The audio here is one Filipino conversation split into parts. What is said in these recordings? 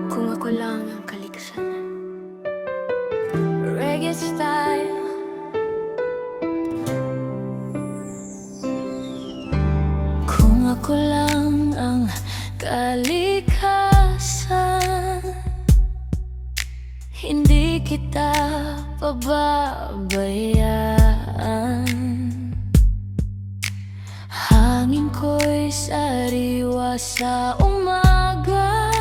Kung ako lang ang kaligtasan. Reggae style. Kung ako lang ang kalikasan, hindi kita pababayaan. Hangin ko'y sariwa sa umaga,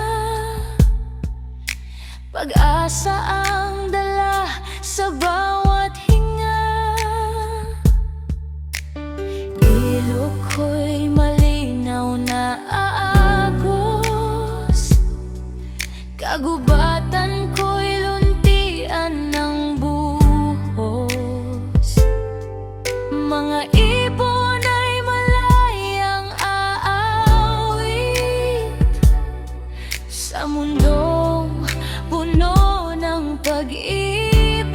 pag-asa ang dala sa bawat hinga. Ilog ko'y malinaw na aagos, kagubatan ko'y luntian ng buhos. Mga ibon ay malayang aawit sa mundong puno ng pag-ibig.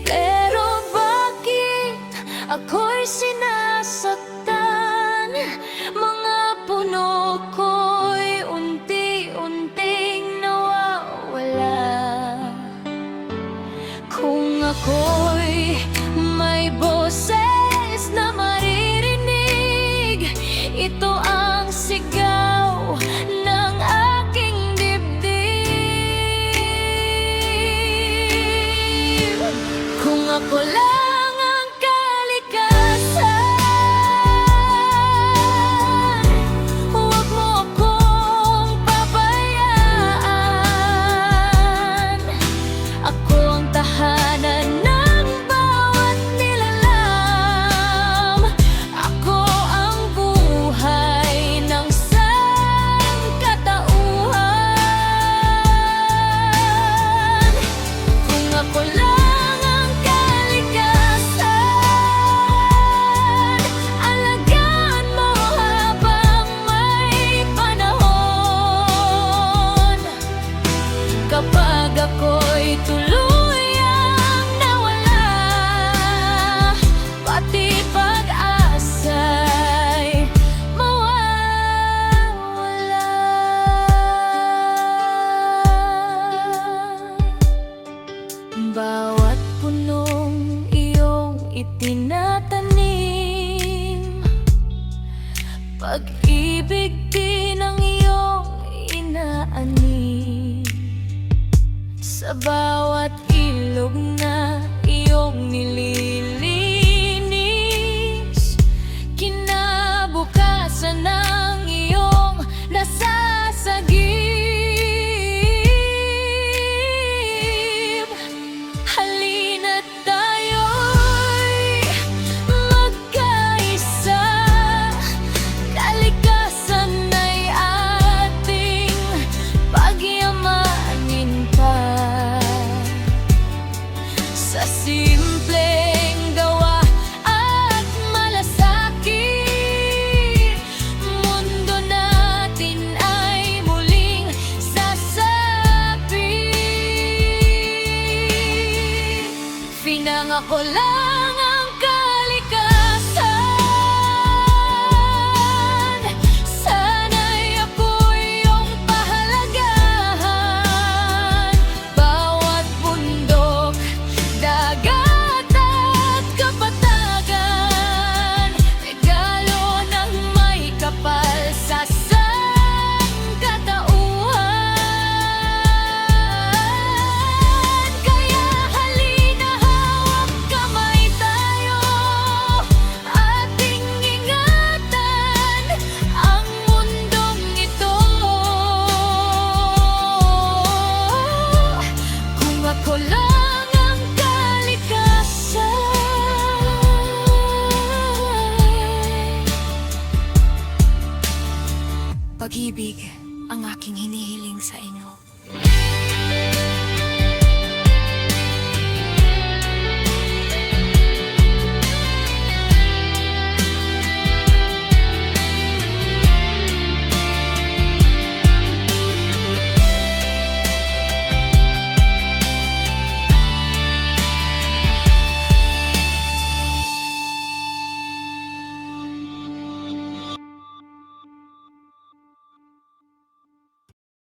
Pero bakit ako'y sinasaktan? Mga puno ko'y unti-unting nawawala. Kung ako'y may boses na maririnig, ito ang sigaw ng aking dibdib. Kung ako lang ang kalikasan, huwag mo akong pabayaan. Ako ang tahanan ng bawat nilalang. Ako ang buhay ng sangkatauhan. Kung ako lang ang kalikasan, alagaan mo habang may panahon. Kapag ako'y tuluyang nawala, pati pag-asa'y mawawala. Bawat punong iyong itinatanim, pag-ibig din ang iyong inaanim. Sa bawat ilog na iyong nililinis, kinabukasan ng iyong nasasagip. Halina't tayo'y magkaisa, kalikasan ay ating pagyamanin pa. Sa simpleng gawa at malasakit, mundo natin ay muling sasapit. Pinangako lang ang kalikasan, sana'y ako'y iyong pahalagahan. Bawat bundok, dagat at kapatagan, regalo ng may kapal sa sangkatauhan. Kaya halina, hawak kamay tayo, ating ingatan ang mundong ito. Kung ako lang ang kalikasan, pag-ibig ang aking hinihiling sa inyo.